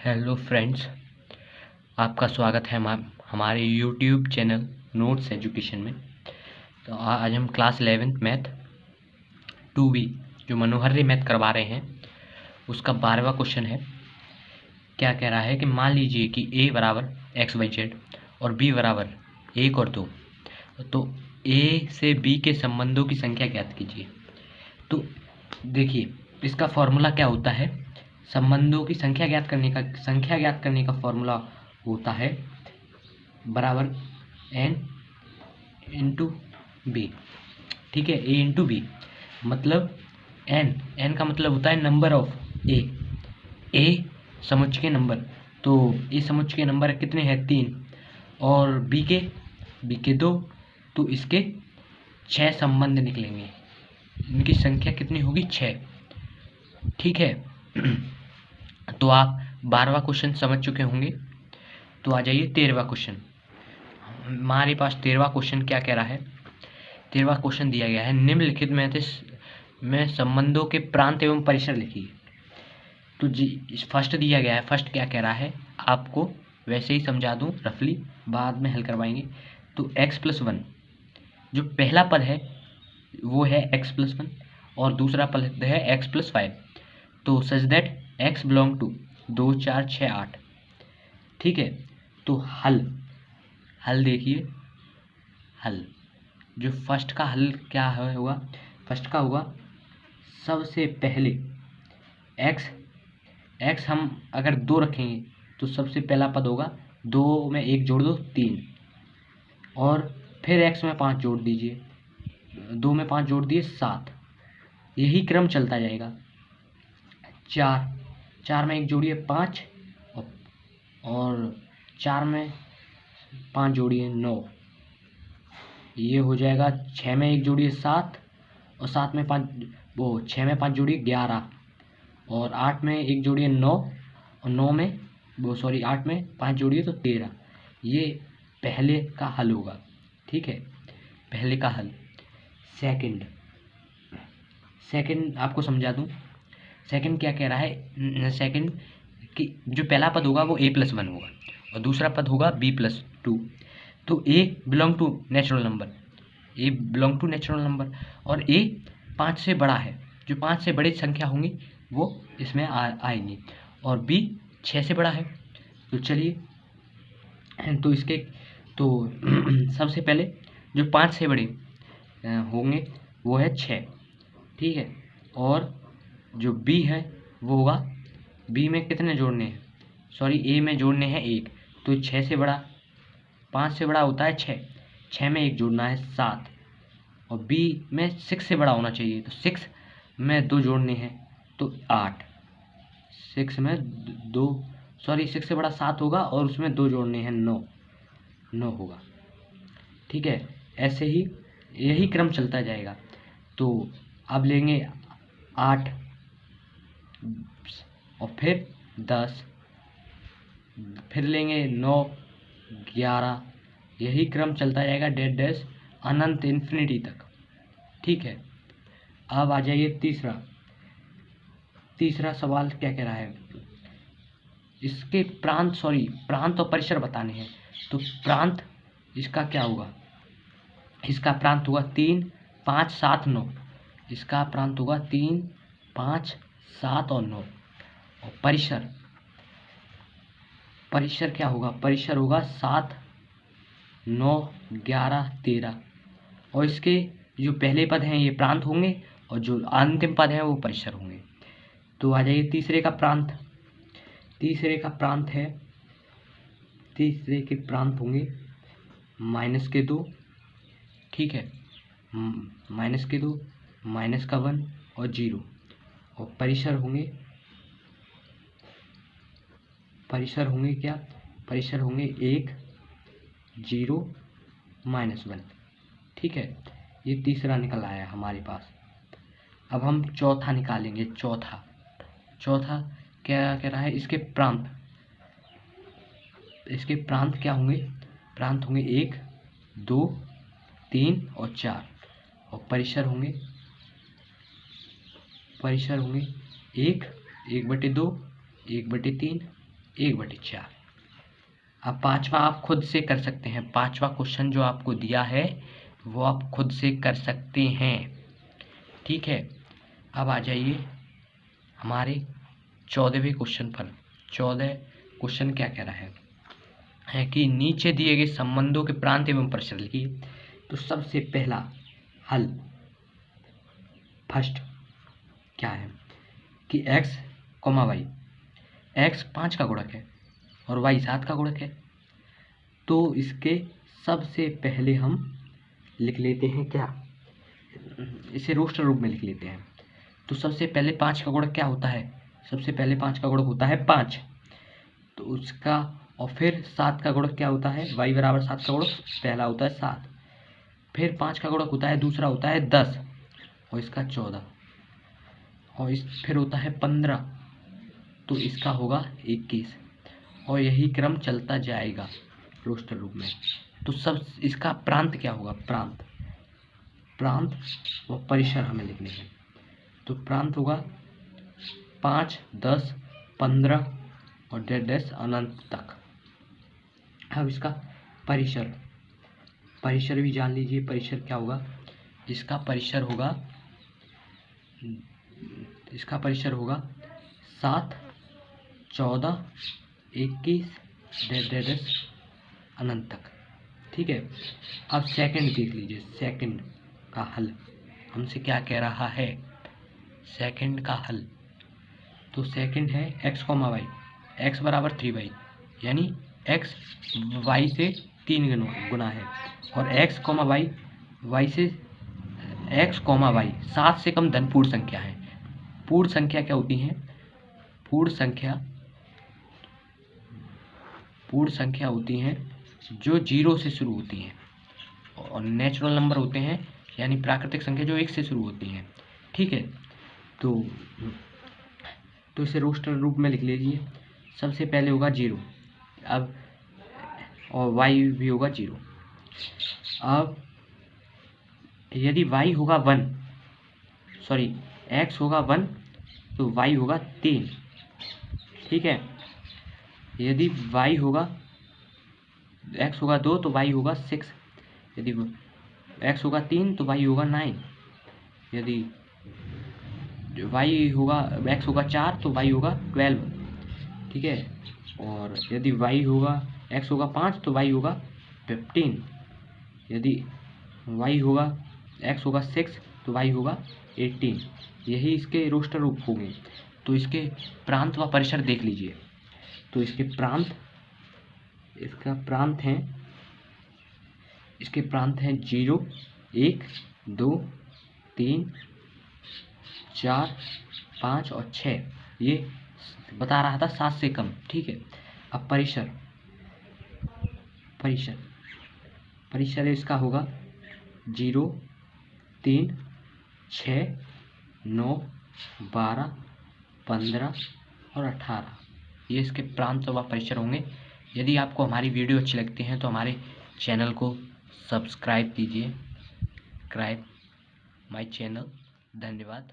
Hello friends, आपका स्वागत है हमारे यूट्यूब चैनल नोट्स एजुकेशन में। तो आज हम क्लास 11th मैथ 2B जो मनोहर्री मैथ करवा रहे हैं उसका 12वां क्वेश्चन है। क्या कह रहा है कि मान लीजिए कि a बराबर XYZ और b बराबर 1 और 2, तो a से b के संबंधों की संख्या ज्ञात कीजिए। तो देखिए, इसका फॉर्मूला क्या होता है। संबंधों की संख्या ज्ञात करने का फॉर्मूला होता है बराबर n इंटू बी। ठीक है, a इंटू बी मतलब n का मतलब होता है नंबर ऑफ a समुच्चय नंबर। तो a समुच्चय नंबर कितने हैं 3 और b के 2, तो इसके 6 संबंध निकलेंगे। इनकी संख्या कितनी होगी 6। ठीक है। तो आप 12वां क्वेश्चन समझ चुके होंगे। तो आ जाइए 13वां क्वेश्चन। हमारे पास 13वां क्वेश्चन क्या कह रहा है। 13वां क्वेश्चन दिया गया है, निम्नलिखित में संबंधों के प्रांत एवं परिसर लिखिए। तो जी फर्स्ट दिया गया है। फर्स्ट क्या कह रहा है, आपको वैसे ही समझा दूं रफली, बाद में हल करवाएंगे। तो x+1 जो पहला पद है वो है x+1 और दूसरा पद है x+5। तो such that x belong to 2 4 6 8। ठीक है। तो हल देखिए, हल जो फर्स्ट का हल क्या होगा। फर्स्ट का होगा सबसे पहले x हम अगर 2 रखेंगे तो सबसे पहला पद होगा 2 में 1 जोड़ दो 3, और फिर x में 5 जोड़ दीजिए, 2 में 5 जोड़ दिए 7। यही क्रम चलता जाएगा। 4 में 1 जोड़िए 5 और 4 में 5 जोड़िए 9। ये हो जाएगा 6 में 1 जोड़िए 7 और 7 में 5 6 में 5 जोड़िए 11 और 8 में 1 जोड़िए 9 और 9 में 8 में 5 जोड़िए तो 13। ये पहले का हल होगा। ठीक है, पहले का हल। सेकंड आपको समझा दूं। सेकंड क्या कह रहा है, सेकंड कि जो पहला पद होगा वो a+1 होगा और दूसरा पद होगा b+2। तो a belong to natural number और a 5 से बड़ा है। जो 5 से बड़ी संख्या होंगी वो इसमें आएंगी और b 6 से बड़ा है। तो चलिए, तो इसके तो सबसे पहले जो 5 से बड़े होंगे वो है 6। ठीक है, और जो b है वो होगा, b में कितने जोड़ने हैं, a में जोड़ने हैं 1। तो 6 से बड़ा 5 से बड़ा होता है 6 में 1 जोड़ना है 7 और b में 6 से बड़ा होना चाहिए। तो 6 में 2 जोड़ने हैं तो 8। 6 में 2 6 से बड़ा 7 होगा और उसमें 2 जोड़ने हैं 9 होगा। ठीक है, ऐसे ही यही क्रम चलता जाएगा। तो अब लेंगे 8 और फिर 10, फिर लेंगे 9 11। यही क्रम चलता जाएगा डैश अनंत इन्फिनिटी तक। ठीक है, अब आ जाइए तीसरा सवाल क्या कह रहा है। इसके प्रांत और परिसर बताने हैं। तो प्रांत इसका क्या होगा, इसका प्रांत होगा 3 5 7 9। इसका प्रांत होगा 3 5 7 और 9। और परिसर क्या होगा, परिसर होगा 7 9 11 13। और इसके जो पहले पद हैं ये प्रांत होंगे और जो अंतिम पद हैं वो परिसर होंगे। तो आ जाइए तीसरे के प्रांत होंगे -2। ठीक है, -2 -1 और 0। और परिसर होंगे क्या, परिसर होंगे 1 0 -1। ठीक है, ये तीसरा निकल आया हमारे पास। अब हम चौथा निकालेंगे। चौथा क्या कह रहा है, इसके प्रांत क्या होंगे, प्रांत होंगे 1 2 3 और 4। और परिसर होंगे 1 1/2 1/3 1/4। अब पांचवा आप खुद से कर सकते हैं। पांचवा क्वेश्चन जो आपको दिया है वो आप खुद से कर सकते हैं, ठीक है। अब आ जाइए हमारे 14वें क्वेश्चन पर। 14 क्वेश्चन क्या कह रहा है कि नीचे दिए गए संबंधों के प्रांत एवं परिसर लिखिए। तो सबसे पहला हल फर्स्ट क्या है कि x, y, x 5 का गुणक है और y 7 का गुणक है। तो इसके सबसे पहले हम लिख लेते हैं क्या, इसे रोस्टर रूप में लिख लेते हैं। तो सबसे पहले 5 का गुणक क्या होता है, सबसे पहले 5 का गुणक होता है 5, तो उसका, और फिर 7 का गुणक क्या होता है, y बराबर 7 का गुणक पहला होता है 7, फिर 5 का गुणक होता है दूसरा होता है 10 और इसका 14, और फिर होता है 15, तो इसका होगा 21, और यही क्रम चलता जाएगा रोस्टर रूप में। तो सब इसका प्रांत क्या होगा, प्रांत व परिसर हमें लिखने हैं। तो प्रांत होगा 5, 10, 15 और डैश अनंत तक। अब इसका परिसर भी जान लीजिए। परिसर क्या होगा, इसका परिसर होगा 7, 14, 21 डैश अनंत तक, ठीक है। अब सेकंड देख लीजिए। सेकंड का हल हमसे क्या कह रहा है, सेकंड का हल, तो सेकंड है x, y, x बराबर 3y, यानी x y से 3 गुना है, और x, y से x, y 7 से कम धन पूर्ण संख्या है। पूर्ण संख्या क्या होती हैं, पूर्ण संख्या होती हैं जो 0 से शुरू होती हैं, और नेचुरल नंबर होते हैं यानी प्राकृतिक संख्या जो 1 से शुरू होती हैं, ठीक है। तो इसे रोस्टर रूप में लिख लीजिए। सबसे पहले होगा 0, अब और y भी होगा 0। अब यदि y होगा 1, सॉरी x होगा 1 तो y होगा 3, ठीक है। यदि y होगा, x होगा 2 तो y होगा 6, यदि x होगा 3 तो y होगा 9, यदि y होगा, x होगा 4 तो y होगा 12, ठीक है। और यदि y होगा, x होगा 5 तो y होगा 15, यदि y होगा, x होगा 6 तो y होगा 18। यही इसके रोस्टर रूप होंगे। तो इसके प्रांत व परिसर देख लीजिए। तो इसके प्रांत हैं 0, 1, 2, 3, 4, 5 और 6, ये बता रहा था 7 से कम, ठीक है। अब परिसर इसका होगा 0, 3, 6, 9, 12, 15 और 18, ये इसके प्रांत व परिसर होंगे। यदि आपको हमारी वीडियो अच्छी लगती है तो हमारे चैनल को सब्सक्राइब कीजिए, माय चैनल। धन्यवाद।